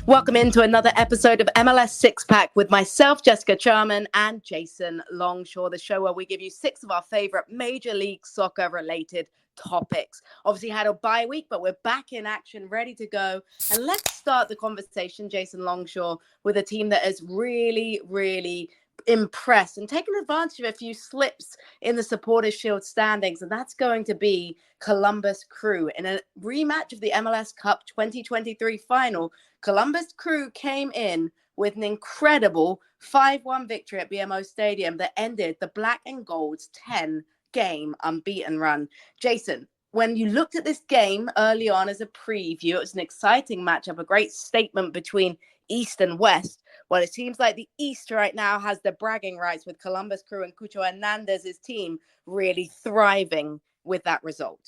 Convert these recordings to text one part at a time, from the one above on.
Welcome into another episode of MLS Six Pack with myself, Jessica Charman, and Jason Longshore, the show where we give you 6 of our favorite Major League Soccer related topics. Obviously had a bye week, but we're back in action, ready to go. And let's start the conversation, Jason Longshore, with a team that has really impressed and taken advantage of a few slips in the Supporters Shield standings, and that's going to be Columbus Crew. In a rematch of the MLS Cup 2023 final, Columbus Crew came in with an incredible 5-1 victory at BMO Stadium that ended the Black and Gold's 10-game unbeaten run. Jason, when you looked at this game early on as a preview, it was an exciting matchup, a great statement between East and West. Well, it seems like the East right now has the bragging rights with Columbus Crew and Cucho Hernandez's team really thriving with that result.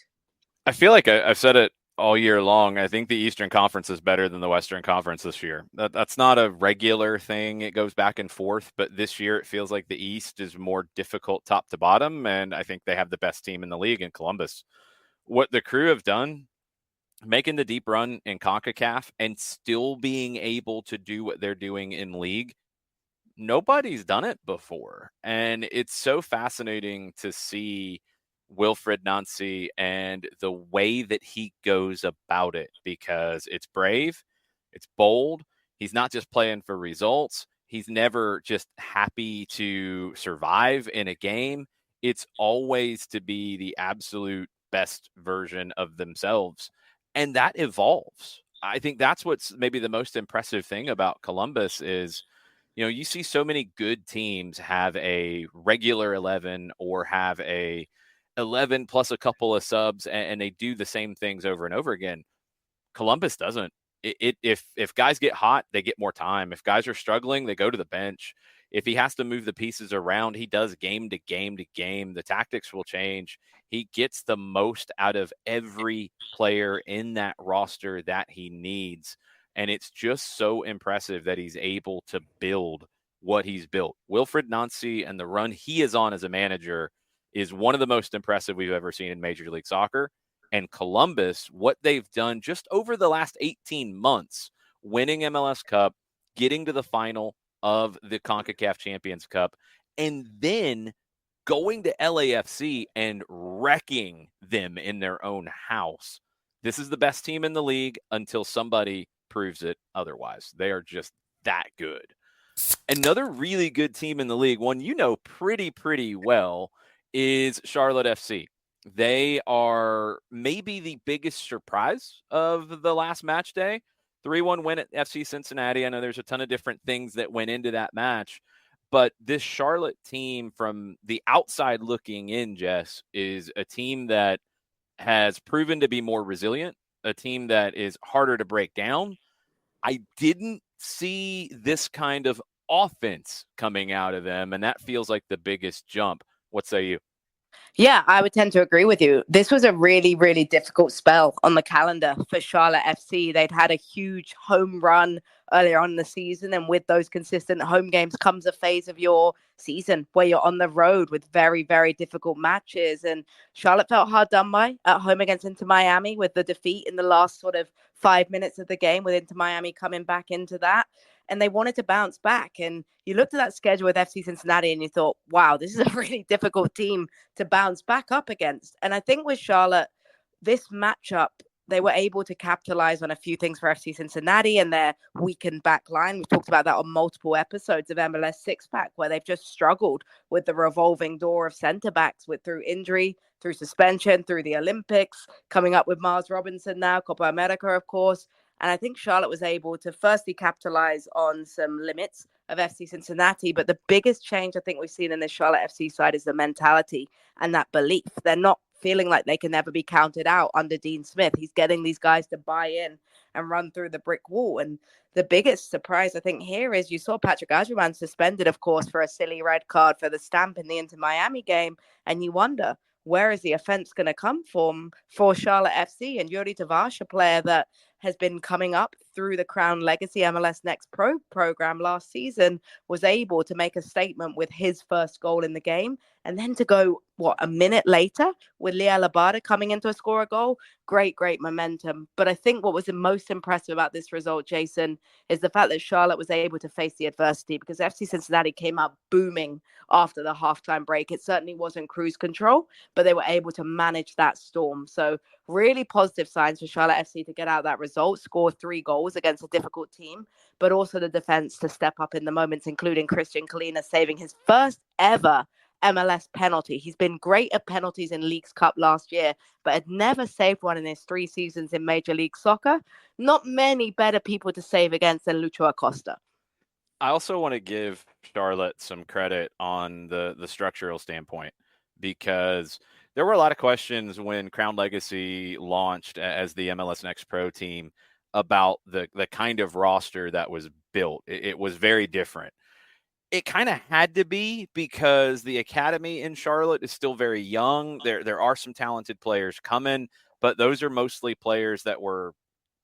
I feel like I've said it all year long. I think the Eastern Conference is better than the Western Conference this year. That's not a regular thing. It goes back and forth, but this year it feels like the East is more difficult top to bottom, and I think they have the best team in the league in Columbus. What the Crew have done, making the deep run in CONCACAF and still being able to do what they're doing in league, nobody's done it before. And it's so fascinating to see Wilfried Nancy and the way that he goes about it, because it's brave, it's bold. He's not just playing for results. He's never just happy to survive in a game. It's always to be the absolute best version of themselves. And that evolves. I think that's what's maybe the most impressive thing about Columbus is, you see so many good teams have a regular 11 or have a 11 plus a couple of subs, and they do the same things over and over again. Columbus doesn't. If guys get hot, they get more time. If guys are struggling, they go to the bench. If he has to move the pieces around, he does game to game to game. The tactics will change. He gets the most out of every player in that roster that he needs. And it's just so impressive that he's able to build what he's built. Wilfried Nancy and the run he is on as a manager is one of the most impressive we've ever seen in Major League Soccer. And Columbus, what they've done just over the last 18 months, winning MLS Cup, getting to the final of the CONCACAF Champions Cup, and then going to LAFC and wrecking them in their own house. This is the best team in the league until somebody proves it otherwise. They are just that good. Another really good team in the league, one pretty well, is Charlotte FC. They are maybe the biggest surprise of the last match day. 3-1 win at FC Cincinnati. I know there's a ton of different things that went into that match, but this Charlotte team, from the outside looking in, Jess, is a team that has proven to be more resilient, a team that is harder to break down. I didn't see this kind of offense coming out of them, and that feels like the biggest jump. What say you? Yeah, I would tend to agree with you. This was a really difficult spell on the calendar for Charlotte FC. They'd had a huge home run earlier on in the season, and with those consistent home games comes a phase of your season where you're on the road with very difficult matches. And Charlotte felt hard done by at home against Inter Miami with the defeat in the last sort of 5 minutes of the game, with Inter Miami coming back into that. And they wanted to bounce back. And you looked at that schedule with FC Cincinnati and you thought, wow, this is a really difficult team to bounce back up against. And I think with Charlotte, this matchup, they were able to capitalize on a few things for FC Cincinnati and their weakened back line. We've talked about that on multiple episodes of MLS Six Pack, where they've just struggled with the revolving door of center backs through injury, through suspension, through the Olympics, coming up with Mars Robinson now, Copa America, of course. And I think Charlotte was able to firstly capitalize on some limits of FC Cincinnati. But the biggest change I think we've seen in the Charlotte FC side is the mentality and that belief. They're not feeling like they can never be counted out under Dean Smith. He's getting these guys to buy in and run through the brick wall. And the biggest surprise, I think, here is you saw Patrick Ajuman suspended, of course, for a silly red card for the stamp in the Inter Miami game. And you wonder, where is the offense going to come from for Charlotte FC? And Yuri Tavares, a player that has been coming up through the Crown Legacy MLS Next Pro program last season, was able to make a statement with his first goal in the game, and then to go a minute later with Liel Abada coming in to score a goal. Great momentum. But I think what was the most impressive about this result, Jason, is the fact that Charlotte was able to face the adversity, because FC Cincinnati came out booming after the halftime break. It certainly wasn't cruise control, but they were able to manage that storm. So really positive signs for Charlotte FC to get out that result, score 3 goals against a difficult team, but also the defense to step up in the moments, including Christian Kalina saving his first ever MLS penalty. He's been great at penalties in Leagues Cup last year, but had never saved one in his 3 seasons in Major League Soccer. Not many better people to save against than Lucho Acosta. I also want to give Charlotte some credit on the structural standpoint, because there were a lot of questions when Crown Legacy launched as the MLS Next Pro team about the kind of roster that was built. It was very different. It kind of had to be, because the academy in Charlotte is still very young. There are some talented players coming, but those are mostly players that were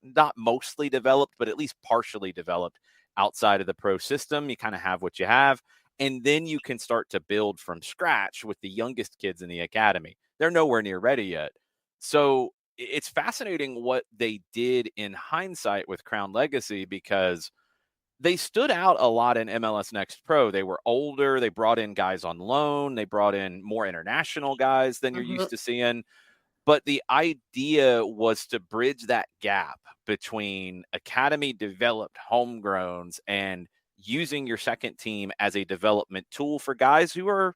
not mostly developed, but at least partially developed outside of the pro system. You kind of have what you have, and then you can start to build from scratch with the youngest kids in the academy. They're nowhere near ready yet. So it's fascinating what they did in hindsight with Crown Legacy, because they stood out a lot in MLS Next Pro. They were older. They brought in guys on loan. They brought in more international guys than you're used to seeing. But the idea was to bridge that gap between academy developed homegrowns and using your second team as a development tool for guys who are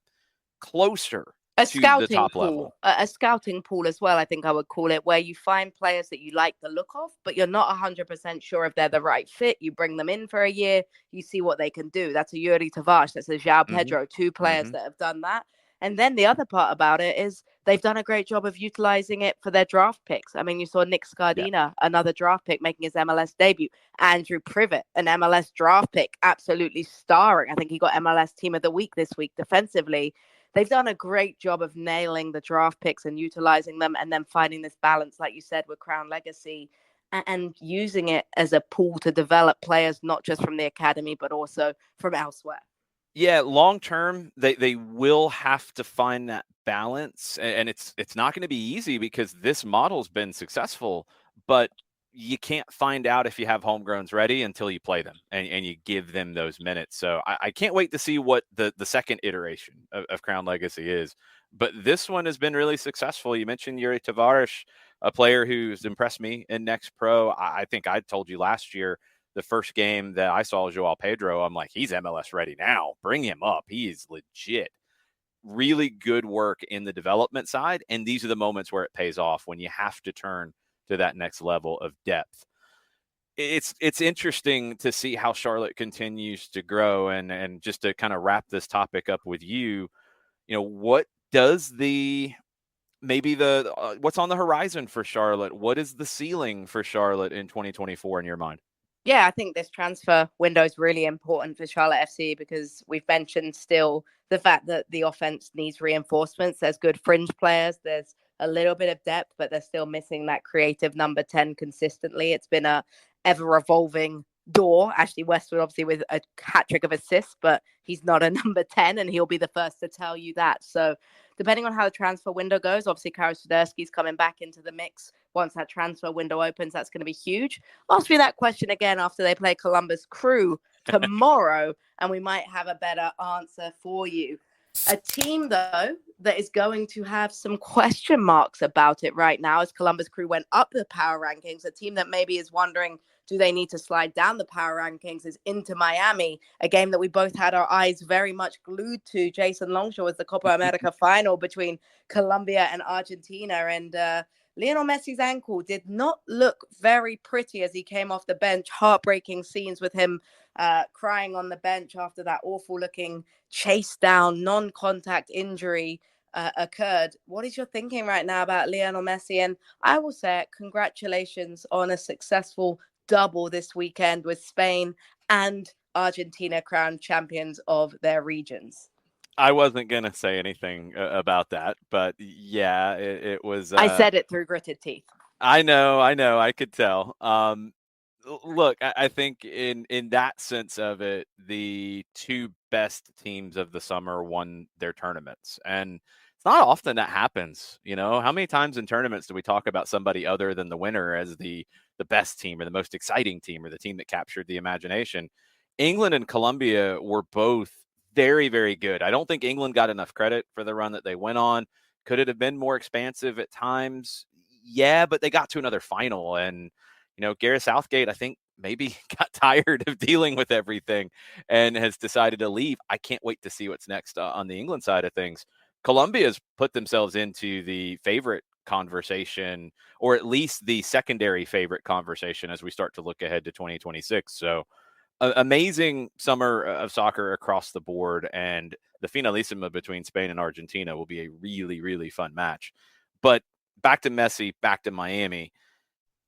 closer to the top level. A scouting pool as well, I think I would call it, where you find players that you like the look of, but you're not 100% sure if they're the right fit. You bring them in for a year, you see what they can do. That's a Yuri Tavares, that's a João Pedro, 2 players that have done that. And then the other part about it is they've done a great job of utilizing it for their draft picks. I mean, you saw Nick Scardina, another draft pick, making his MLS debut. Andrew Privet, an MLS draft pick, absolutely starring. I think he got MLS Team of the Week this week defensively. They've done a great job of nailing the draft picks and utilizing them, and then finding this balance, like you said, with Crown Legacy, and using it as a pool to develop players, not just from the academy, but also from elsewhere. Yeah, long term, they will have to find that balance, and it's not going to be easy, because this model's been successful, but you can't find out if you have homegrowns ready until you play them and you give them those minutes. So I can't wait to see what the second iteration of Crown Legacy is. But this one has been really successful. You mentioned Yuri Tavares, a player who's impressed me in Next Pro. I think I told you last year, the first game that I saw João Pedro, I'm like, he's MLS ready now. Bring him up. He is legit. Really good work in the development side. And these are the moments where it pays off, when you have to turn to that next level of depth. It's interesting to see how Charlotte continues to grow. And just to kind of wrap this topic up with you, what does what's on the horizon for Charlotte? What is the ceiling for Charlotte in 2024 in your mind? Yeah, I think this transfer window is really important for Charlotte FC, because we've mentioned still the fact that the offense needs reinforcements. There's good fringe players. There's a little bit of depth, but they're still missing that creative number 10 consistently. It's been a ever evolving door. Ashley Westwood, obviously, with a hat trick of assists, but he's not a number 10, and he'll be the first to tell you that. So depending on how the transfer window goes, obviously Karol Swiderski's coming back into the mix. Once that transfer window opens, that's going to be huge. Ask me that question again after they play Columbus Crew tomorrow, and we might have a better answer for you. A team, though, that is going to have some question marks about it right now, as Columbus Crew went up the power rankings. A team that maybe is wondering, do they need to slide down the power rankings, is Inter Miami, a game that we both had our eyes very much glued to. Jason Longshore was the Copa America final between Colombia and Argentina. And Lionel Messi's ankle did not look very pretty as he came off the bench. Heartbreaking scenes with him crying on the bench after that awful looking chase down non-contact injury occurred. What is your thinking right now about Lionel Messi? And I will say congratulations on a successful double this weekend, with Spain and Argentina crowned champions of their regions. I wasn't going to say anything about that, but yeah, it was. I said it through gritted teeth. I know, I could tell. Look, I think in that sense of it, the 2 best teams of the summer won their tournaments, and it's not often that happens. How many times in tournaments do we talk about somebody other than the winner as the best team or the most exciting team or the team that captured the imagination? England and Colombia were both very, very good. I don't think England got enough credit for the run that they went on. Could it have been more expansive at times? Yeah, but they got to another final. And, Gareth Southgate, I think, maybe got tired of dealing with everything and has decided to leave. I can't wait to see what's next on the England side of things. Colombia's put themselves into the favorite conversation, or at least the secondary favorite conversation as we start to look ahead to 2026. So amazing summer of soccer across the board, and the finalissima between Spain and Argentina will be a really, really fun match. But back to Messi, back to Miami.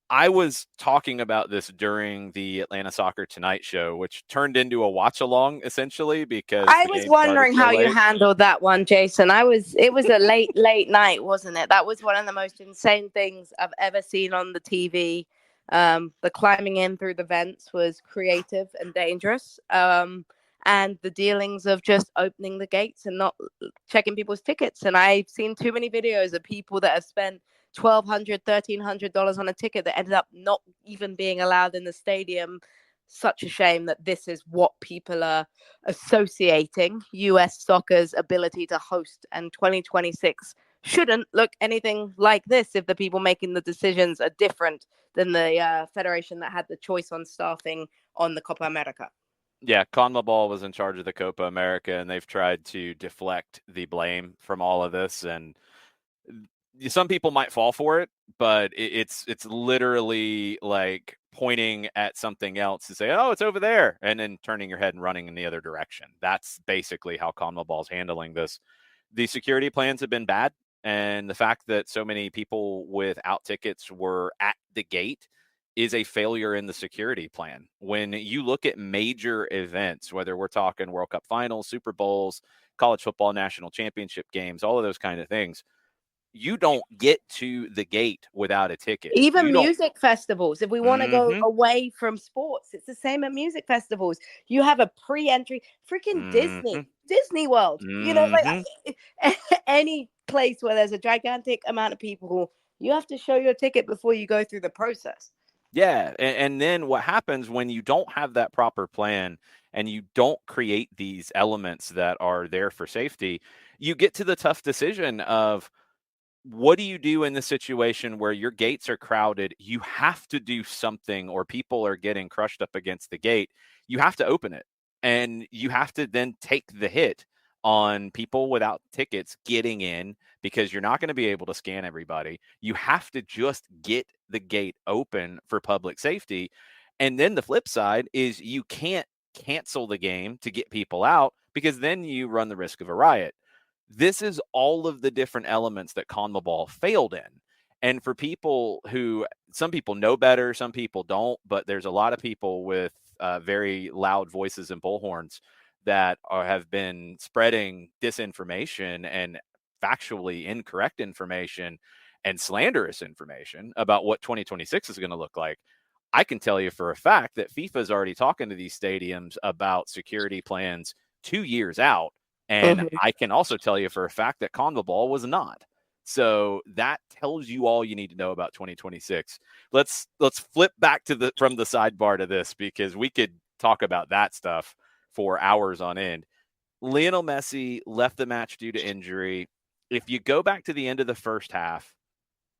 I was talking about this during the Atlanta Soccer Tonight show, which turned into a watch along essentially because I the was game started wondering so how you late. handled that one, Jason. It was a late night, wasn't it? That was one of the most insane things I've ever seen on the TV. The climbing in through the vents was creative and dangerous. And the dealings of just opening the gates and not checking people's tickets. And I've seen too many videos of people that have spent $1,200, $1,300 on a ticket that ended up not even being allowed in the stadium. Such a shame that this is what people are associating US soccer's ability to host, and 2026 shouldn't look anything like this if the people making the decisions are different than the federation that had the choice on staffing on the Copa America. Yeah, CONMEBOL was in charge of the Copa America, and they've tried to deflect the blame from all of this. And some people might fall for it, but it's literally like pointing at something else to say, "Oh, it's over there," and then turning your head and running in the other direction. That's basically how CONMEBOL's handling this. The security plans have been bad, and the fact that so many people without tickets were at the gate is a failure in the security plan. When you look at major events, whether we're talking World Cup finals, Super Bowls, college football national championship games, all of those kind of things, you don't get to the gate without a ticket. Even You don't. music festivals, if we want to go away from sports, it's the same at music festivals. You have a pre-entry. Freaking Disney World, like any place where there's a gigantic amount of people, you have to show your ticket before you go through the process. Yeah, and then what happens when you don't have that proper plan and you don't create these elements that are there for safety, you get to the tough decision of, what do you do in the situation where your gates are crowded? You have to do something, or people are getting crushed up against the gate. You have to open it, and you have to then take the hit on people without tickets getting in, because you're not going to be able to scan everybody. You have to just get the gate open for public safety. And then the flip side is you can't cancel the game to get people out, because then you run the risk of a riot. This is all of the different elements that CONMEBOL failed in. And for people who, some people know better, some people don't, but there's a lot of people with very loud voices and bullhorns that have been spreading disinformation and factually incorrect information and slanderous information about what 2026 is going to look like. I can tell you for a fact that FIFA is already talking to these stadiums about security plans 2 years out. And I can also tell you for a fact that CONMEBOL was not. So that tells you all you need to know about 2026. Let's flip back to from the sidebar to this, because we could talk about that stuff for hours on end. Lionel Messi left the match due to injury. If you go back to the end of the first half,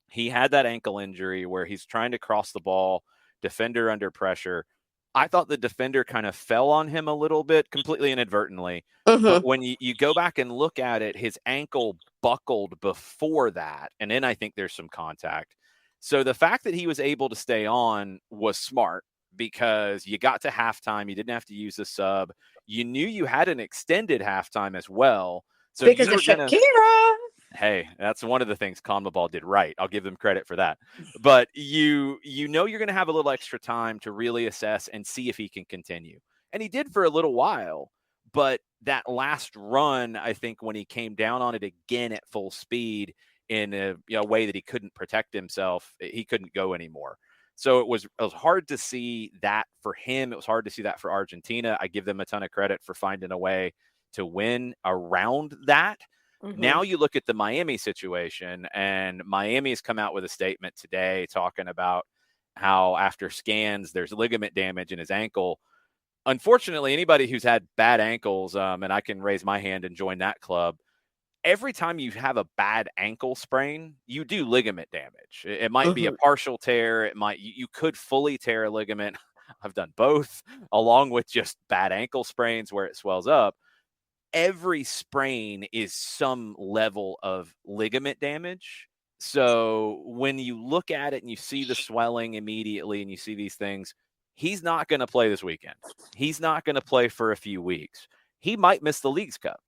he had that ankle injury where he's trying to cross the ball, defender under pressure. I thought the defender kind of fell on him a little bit, completely inadvertently. But when you go back and look at it, his ankle buckled before that. And then I think there's some contact. So the fact that he was able to stay on was smart, because you got to halftime. You didn't have to use the sub. You knew you had an extended halftime as well. So because of Shakira. Hey, that's one of the things CONMEBOL did right. I'll give them credit for that. But you know you're going to have a little extra time to really assess and see if he can continue. And he did for a little while. But that last run, I think when he came down on it again at full speed in a way that he couldn't protect himself, he couldn't go anymore. So it was hard to see that for him. It was hard to see that for Argentina. I give them a ton of credit for finding a way to win around that. Now you look at the Miami situation, and Miami has come out with a statement today talking about how after scans, there's ligament damage in his ankle. Unfortunately, anybody who's had bad ankles, and I can raise my hand and join that club, every time you have a bad ankle sprain, you do ligament damage. It might be a partial tear. You could fully tear a ligament. I've done both, along with just bad ankle sprains where it swells up. Every sprain is some level of ligament damage. So when you look at it and you see the swelling immediately and you see these things, he's not going to play this weekend. He's not going to play for a few weeks. He might miss the Leagues Cup,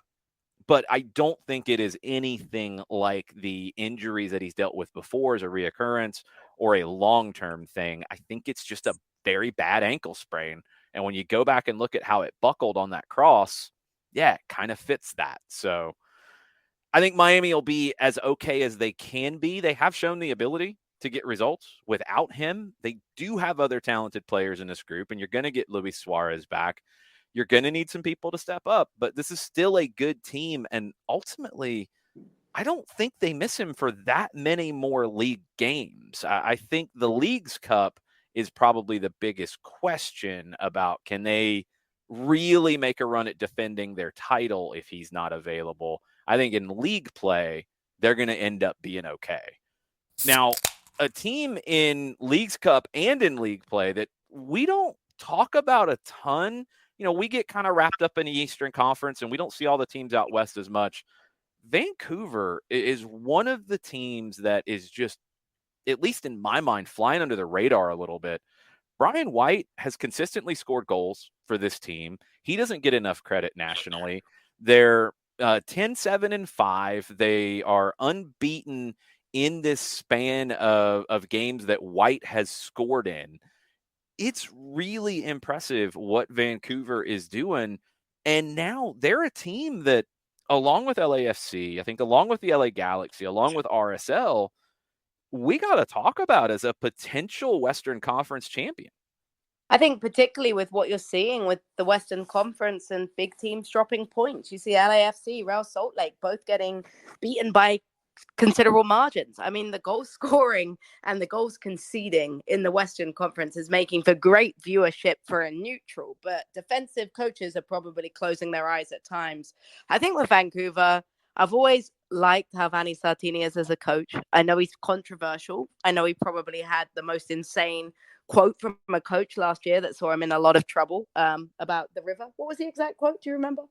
but I don't think it is anything like the injuries that he's dealt with before as a reoccurrence or a long-term thing. I think it's just a very bad ankle sprain. And when you go back and look at how it buckled on that cross, yeah, it kind of fits that. So I think Miami will be as okay as they can be. They have shown the ability to get results without him. They do have other talented players in this group, and you're going to get Luis Suarez back. You're going to need some people to step up, but this is still a good team. And ultimately, I don't think they miss him for that many more league games. I think the Leagues Cup is probably the biggest question about, can they really make a run at defending their title if he's not available? I think in league play, they're going to end up being okay. Now, a team in Leagues Cup and in league play that we don't talk about a ton, we get kind of wrapped up in the Eastern Conference and we don't see all the teams out west as much. Vancouver is one of the teams that is just, at least in my mind, flying under the radar a little bit. Brian White has consistently scored goals for this team. He doesn't get enough credit nationally. They're 10-7-5. They are unbeaten in this span of games that White has scored in. It's really impressive what Vancouver is doing. And now they're a team that, along with LAFC, I think along with the LA Galaxy, along with RSL, we got to talk about as a potential Western Conference champion. I think particularly with what you're seeing with the Western Conference and big teams dropping points, you see LAFC, Real Salt Lake, both getting beaten by considerable margins. I mean, the goal scoring and the goals conceding in the Western Conference is making for great viewership for a neutral, but defensive coaches are probably closing their eyes at times. I think with Vancouver, I've always liked how Vanni Sartini is as a coach. I know he's controversial. I know he probably had the most insane quote from a coach last year that saw him in a lot of trouble about the river. What was the exact quote? Do you remember?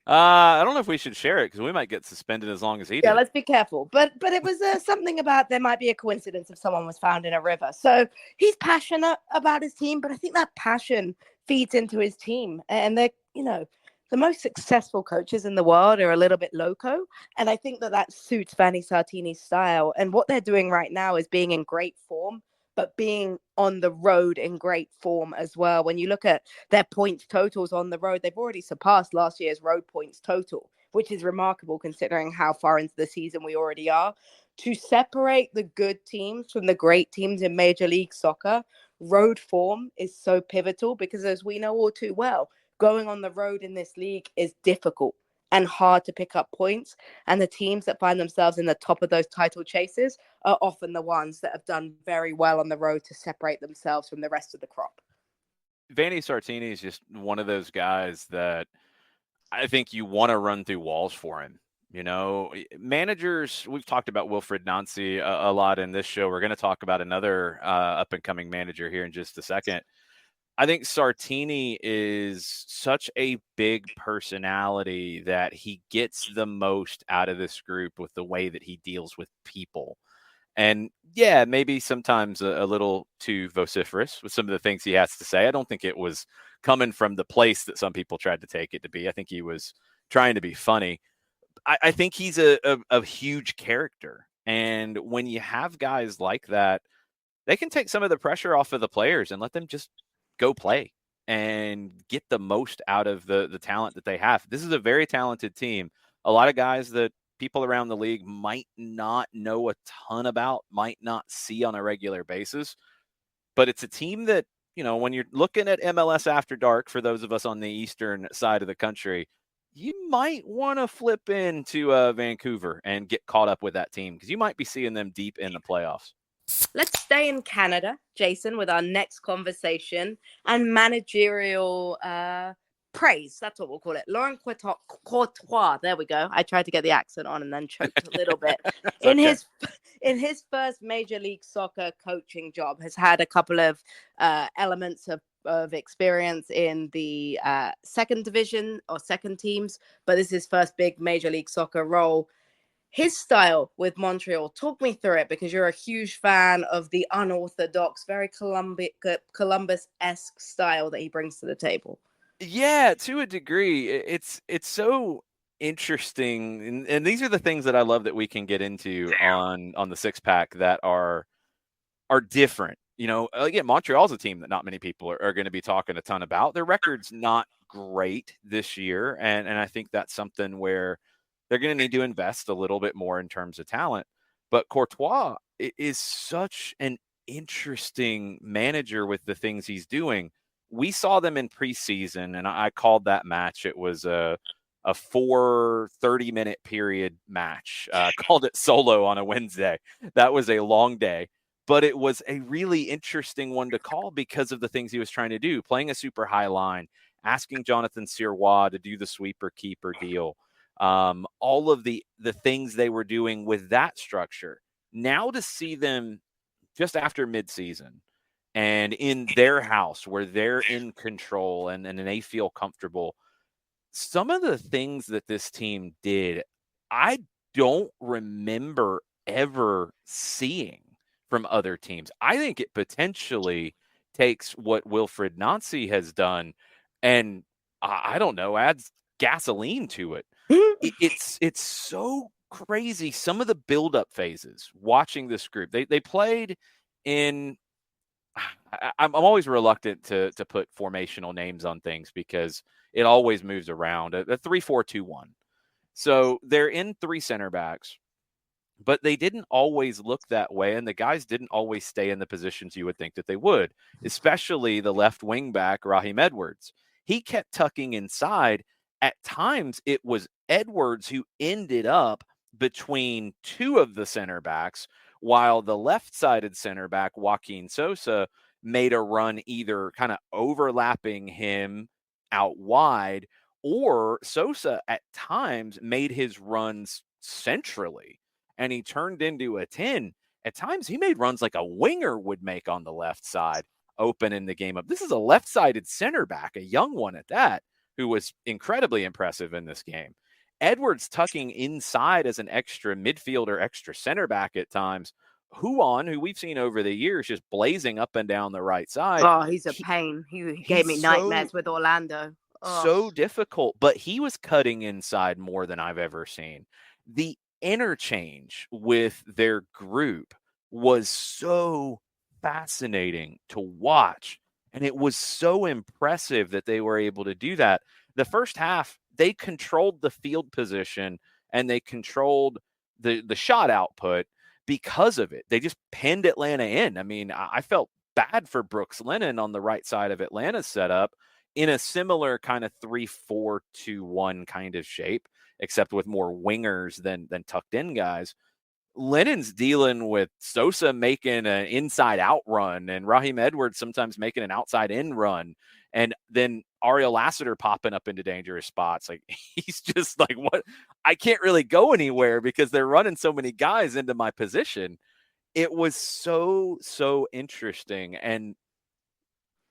I don't know if we should share it because we might get suspended as long as he did. Yeah, let's be careful. But it was something about there might be a coincidence if someone was found in a river. So he's passionate about his team, but I think that passion feeds into his team. And they're, the most successful coaches in the world are a little bit loco. And I think that suits Vanni Sartini's style. And what they're doing right now is being in great form, but being on the road in great form as well. When you look at their points totals on the road, they've already surpassed last year's road points total, which is remarkable considering how far into the season we already are. To separate the good teams from the great teams in Major League Soccer, road form is so pivotal because, as we know all too well, going on the road in this league is difficult and hard to pick up points. And the teams that find themselves in the top of those title chases are often the ones that have done very well on the road to separate themselves from the rest of the crop. Vanni Sartini is just one of those guys that I think you want to run through walls for him. Managers, we've talked about Wilfried Nancy a lot in this show. We're going to talk about another up-and-coming manager here in just a second. I think Sartini is such a big personality that he gets the most out of this group with the way that he deals with people. And yeah, maybe sometimes a little too vociferous with some of the things he has to say. I don't think it was coming from the place that some people tried to take it to be. I think he was trying to be funny. I think he's a huge character. And when you have guys like that, they can take some of the pressure off of the players and let them just go play and get the most out of the talent that they have. This is a very talented team. A lot of guys that people around the league might not know a ton about, might not see on a regular basis. But it's a team that, when you're looking at MLS After Dark, for those of us on the eastern side of the country, you might want to flip into Vancouver and get caught up with that team because you might be seeing them deep in the playoffs. Let's stay in Canada, Jason, with our next conversation and managerial praise. That's what we'll call it. Laurent Courtois. There we go. I tried to get the accent on and then choked a little bit. in his first Major League Soccer coaching job, has had a couple of elements of experience in the second division or second teams, but this is his first big Major League Soccer role. His style with Montreal, talk me through it, because you're a huge fan of the unorthodox, very Columbus-esque style that he brings to the table. Yeah, to a degree. It's so interesting, and these are the things that I love that we can get into on the Six Pack that are different. You know, again, Montreal's a team that not many people are going to be talking a ton about. Their record's not great this year, and I think that's something where they're going to need to invest a little bit more in terms of talent. But Courtois is such an interesting manager with the things he's doing. We saw them in preseason, and I called that match. It was a 30-minute period match. Called it solo on a Wednesday. That was a long day, but it was a really interesting one to call because of the things he was trying to do, playing a super high line, asking Jonathan Sirois to do the sweeper keeper deal. All of the things they were doing with that structure. Now to see them just after midseason and in their house where they're in control and they feel comfortable, some of the things that this team did, I don't remember ever seeing from other teams. I think it potentially takes what Wilfried Nancy has done and I don't know, adds gasoline to it. It's so crazy. Some of the build-up phases, watching this group, they played in. I'm always reluctant to put formational names on things because it always moves around. A 3-4-2-1. So they're in three center backs, but they didn't always look that way, and the guys didn't always stay in the positions you would think that they would, especially the left wing back, Raheem Edwards. He kept tucking inside. At times, it was Edwards who ended up between two of the center backs, while the left-sided center back, Joaquin Sosa, made a run either kind of overlapping him out wide, or Sosa at times made his runs centrally, and he turned into a 10. At times, he made runs like a winger would make on the left side, opening the game up. This is a left-sided center back, a young one at that, who was incredibly impressive in this game. Edwards tucking inside as an extra midfielder, extra center back at times. Huan, who we've seen over the years, just blazing up and down the right side. Oh, he's a pain. He gave me nightmares with Orlando. Oh. So difficult, but he was cutting inside more than I've ever seen. The interchange with their group was so fascinating to watch, and it was so impressive that they were able to do that. The first half, they controlled the field position and they controlled the shot output because of it. They just pinned Atlanta in. I mean, I felt bad for Brooks Lennon on the right side of Atlanta's setup in a similar kind of 3-4-2-1 kind of shape, except with more wingers than tucked in guys. Lennon's dealing with Sosa making an inside out run and Raheem Edwards sometimes making an outside in run. And then Ariel Lassiter popping up into dangerous spots. Like, he's just like, what? I can't really go anywhere because they're running so many guys into my position. It was so interesting. And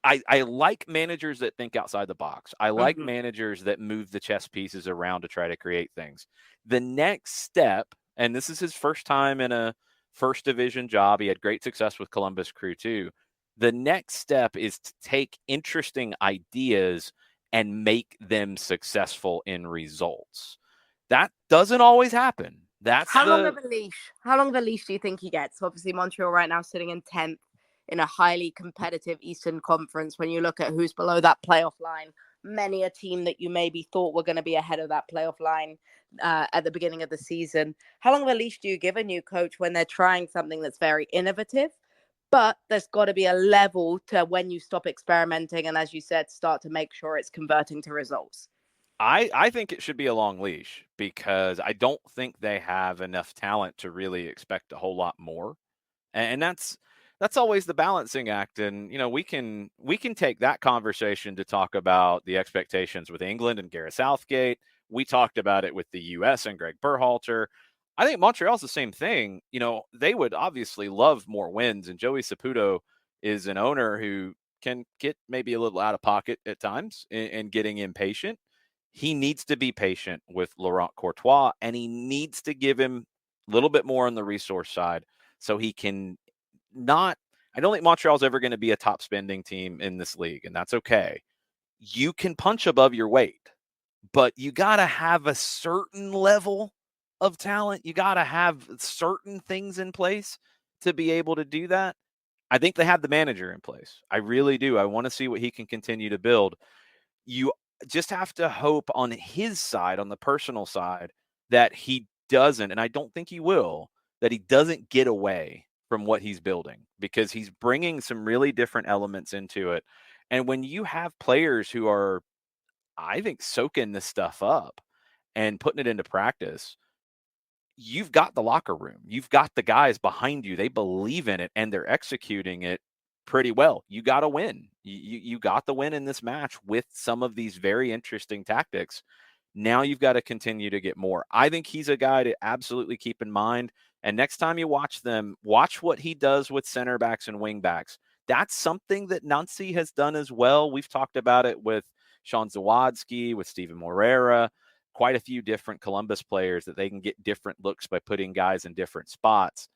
I like managers that think outside the box. I like managers that move the chess pieces around to try to create things. The next step, and this is his first time in a first division job. He had great success with Columbus Crew too. The next step is to take interesting ideas and make them successful in results. That doesn't always happen. How long of a leash do you think he gets? Obviously, Montreal right now sitting in 10th in a highly competitive Eastern Conference. When you look at who's below that playoff line, many a team that you maybe thought were going to be ahead of that playoff line at the beginning of the season. How long of a leash do you give a new coach when they're trying something that's very innovative? But there's got to be a level to when you stop experimenting and, as you said, start to make sure it's converting to results. I think it should be a long leash because I don't think they have enough talent to really expect a whole lot more. And that's always the balancing act. And we can take that conversation to talk about the expectations with England and Gareth Southgate. We talked about it with the US and Greg Berhalter. I think Montreal's the same thing. They would obviously love more wins, and Joey Saputo is an owner who can get maybe a little out of pocket at times and getting impatient. He needs to be patient with Laurent Courtois, and he needs to give him a little bit more on the resource side so he can not. I don't think Montreal's ever going to be a top spending team in this league, and that's okay. You can punch above your weight, but you got to have a certain level of talent. You got to have certain things in place to be able to do that. I think they have the manager in place. I really do. I want to see what he can continue to build. You just have to hope on his side, on the personal side, that he doesn't, and I don't think he will, that he doesn't get away from what he's building, because he's bringing some really different elements into it. And when you have players who are, I think, soaking this stuff up and putting it into practice, you've got the locker room. You've got the guys behind you. They believe in it and they're executing it pretty well. You got to win. You got the win in this match with some of these very interesting tactics. Now you've got to continue to get more. I think he's a guy to absolutely keep in mind. And next time you watch them, watch what he does with center backs and wing backs. That's something that Nancy has done as well. We've talked about it with Sean Zawadzki, with Steven Moreira, quite a few different Columbus players, that they can get different looks by putting guys in different spots.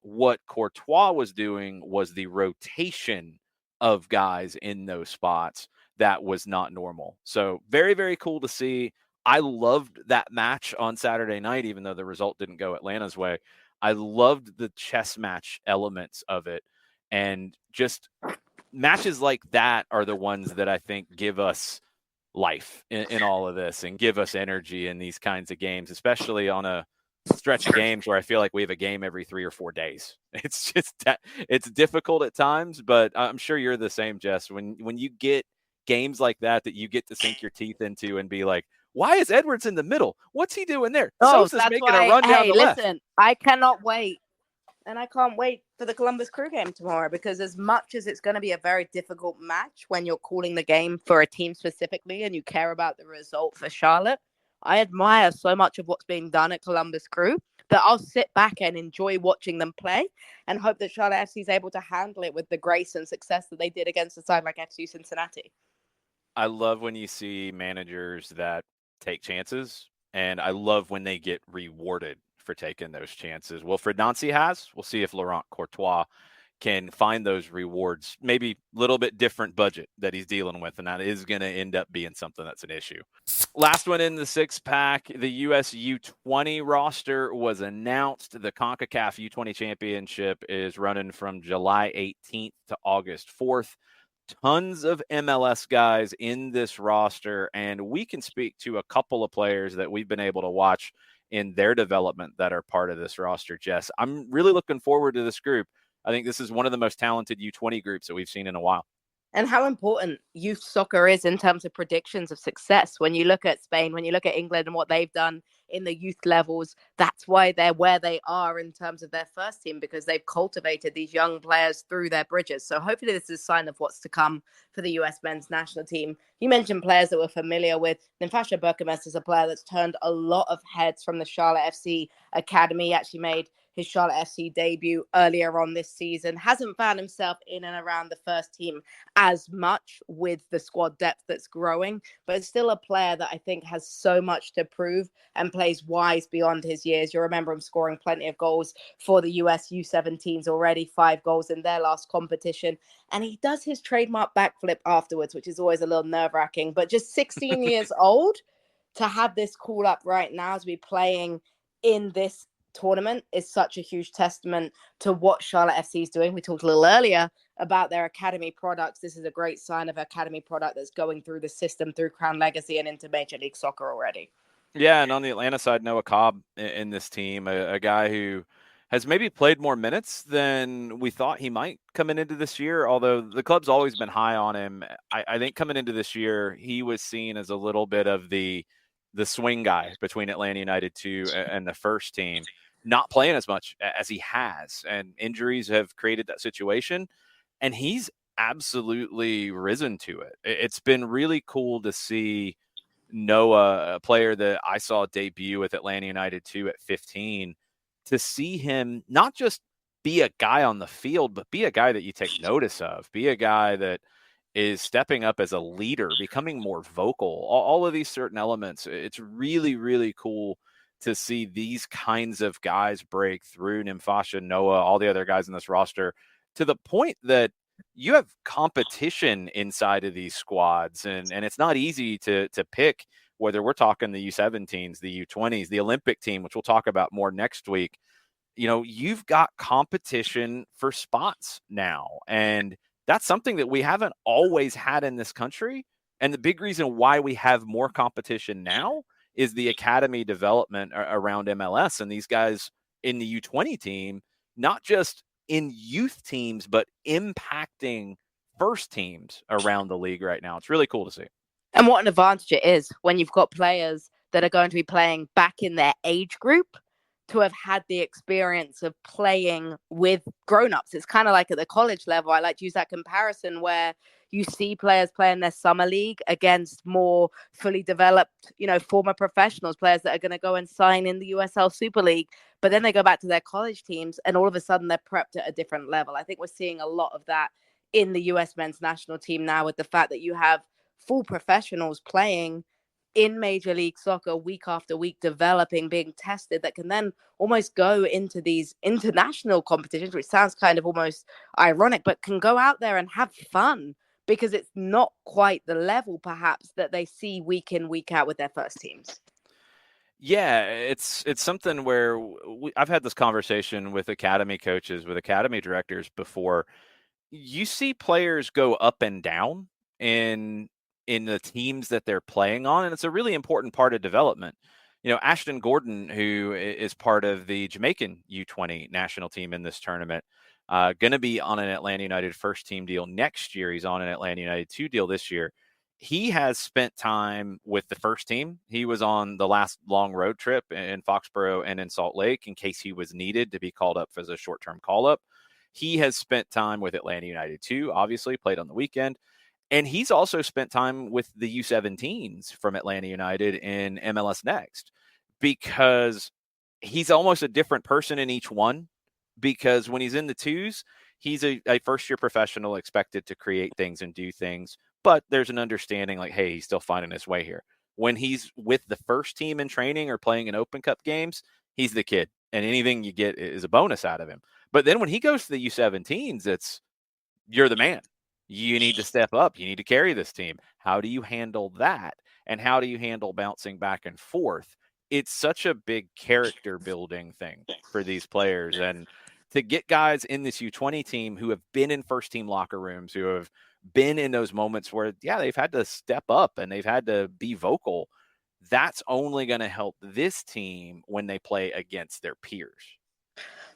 What Courtois was doing was the rotation of guys in those spots that was not normal. So very, very cool to see. I loved that match on Saturday night, even though the result didn't go Atlanta's way. I loved the chess match elements of it. And just matches like that are the ones that I think give us life in all of this and give us energy in these kinds of games, especially on a stretch of games where I feel like we have a game every 3 or 4 days. It's just that it's difficult at times, but I'm sure you're the same, Jess. When you get games like that you get to sink your teeth into and be like, why is Edwards in the middle? What's he doing there? Oh, Sosa's that's making a why. run down Hey, the left. listen, I cannot wait. And I can't wait for the Columbus Crew game tomorrow, because as much as it's going to be a very difficult match when you're calling the game for a team specifically and you care about the result for Charlotte, I admire so much of what's being done at Columbus Crew that I'll sit back and enjoy watching them play and hope that Charlotte FC is able to handle it with the grace and success that they did against a side like FC Cincinnati. I love when you see managers that take chances, and I love when they get rewarded for taking those chances. Wilfred Nancy has. We'll see if Laurent Courtois can find those rewards. Maybe a little bit different budget that he's dealing with, and that is going to end up being something that's an issue. Last one in the six pack, the US U20 roster was announced. The CONCACAF U20 Championship is running from July 18th to August 4th. Tons of MLS guys in this roster, and we can speak to a couple of players that we've been able to watch in their development that are part of this roster, Jess. I'm really looking forward to this group. I think this is one of the most talented U20 groups that we've seen in a while. And how important youth soccer is in terms of predictions of success. When you look at Spain, when you look at England and what they've done in the youth levels, that's why they're where they are in terms of their first team, because they've cultivated these young players through their bridges. So hopefully this is a sign of what's to come for the US men's national team. You mentioned players that we're familiar with. Nefasha Berkemes is a player that's turned a lot of heads from the Charlotte FC Academy. He actually made his Charlotte FC debut earlier on this season. Hasn't found himself in and around the first team as much with the squad depth that's growing, but it's still a player that I think has so much to prove and plays wise beyond his years. You remember him scoring plenty of goals for the US U17s already, 5 goals in their last competition. And he does his trademark backflip afterwards, which is always a little nerve-wracking, but just 16 years old to have this call up right now to be playing in this tournament is such a huge testament to what Charlotte FC is doing. We talked a little earlier about their academy products. This is a great sign of academy product that's going through the system, through Crown Legacy and into Major League Soccer already. Yeah, and on the Atlanta side, Noah Cobb in this team, a guy who has maybe played more minutes than we thought he might coming into this year, although the club's always been high on him. I think coming into this year, he was seen as a little bit of the swing guy between Atlanta United 2 and the first team, not playing as much as he has. And injuries have created that situation. And he's absolutely risen to it. It's been really cool to see Noah, a player that I saw debut with Atlanta United 2 at 15, to see him not just be a guy on the field, but be a guy that you take notice of, be a guy that is stepping up as a leader, becoming more vocal, all of these certain elements. It's really, really cool to see these kinds of guys break through. Nimfasha, Noah, all the other guys in this roster, to the point that you have competition inside of these squads, and it's not easy to pick whether we're talking the U17s, the U20s, the Olympic team, which we'll talk about more next week. You know, you've got competition for spots now, and that's something that we haven't always had in this country. And the big reason why we have more competition now is the academy development around MLS, and these guys in the U20 team, not just in youth teams, but impacting first teams around the league right now. It's really cool to see. And what an advantage it is when you've got players that are going to be playing back in their age group to have had the experience of playing with grown-ups. It's kind of like at the college level. I like to use that comparison where you see players playing their summer league against more fully developed, former professionals, players that are going to go and sign in the USL Super League. But then they go back to their college teams and all of a sudden they're prepped at a different level. I think we're seeing a lot of that in the US men's national team now, with the fact that you have full professionals playing in Major League Soccer week after week, developing, being tested, that can then almost go into these international competitions, which sounds kind of almost ironic, but can go out there and have fun because it's not quite the level perhaps that they see week in, week out with their first teams. Yeah, it's something where I've had this conversation with academy coaches, with academy directors before. You see players go up and down in the teams that they're playing on, and it's a really important part of development. Ashton Gordon, who is part of the Jamaican U20 national team in this tournament, going to be on an Atlanta United first team deal next year. He's on an Atlanta United 2 deal this year. He has spent time with the first team. He was on the last long road trip in Foxborough and in Salt Lake in case he was needed to be called up as a short-term call-up. He has spent time with Atlanta United 2, obviously, played on the weekend. And he's also spent time with the U17s from Atlanta United in MLS Next, because he's almost a different person in each one. Because when he's in the twos, he's a first-year professional expected to create things and do things. But there's an understanding like, hey, he's still finding his way here. When he's with the first team in training or playing in Open Cup games, he's the kid. And anything you get is a bonus out of him. But then when he goes to the U17s, it's you're the man. You need to step up. You need to carry this team. How do you handle that? And how do you handle bouncing back and forth? It's such a big character building thing for these players. And to get guys in this U20 team who have been in first team locker rooms, who have been in those moments where, they've had to step up and they've had to be vocal, that's only going to help this team when they play against their peers.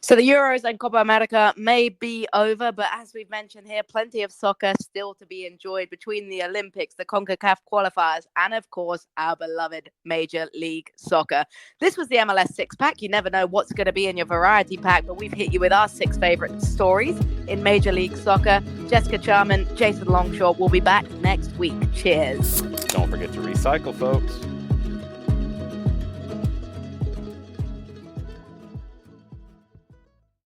So the Euros and Copa America may be over, but as we've mentioned here, plenty of soccer still to be enjoyed between the Olympics, the CONCACAF qualifiers, and of course, our beloved Major League Soccer. This was the MLS Six Pack. You never know what's going to be in your variety pack, but we've hit you with our 6 favorite stories in Major League Soccer. Jessica Charman, Jason Longshore will be back next week. Cheers. Don't forget to recycle, folks.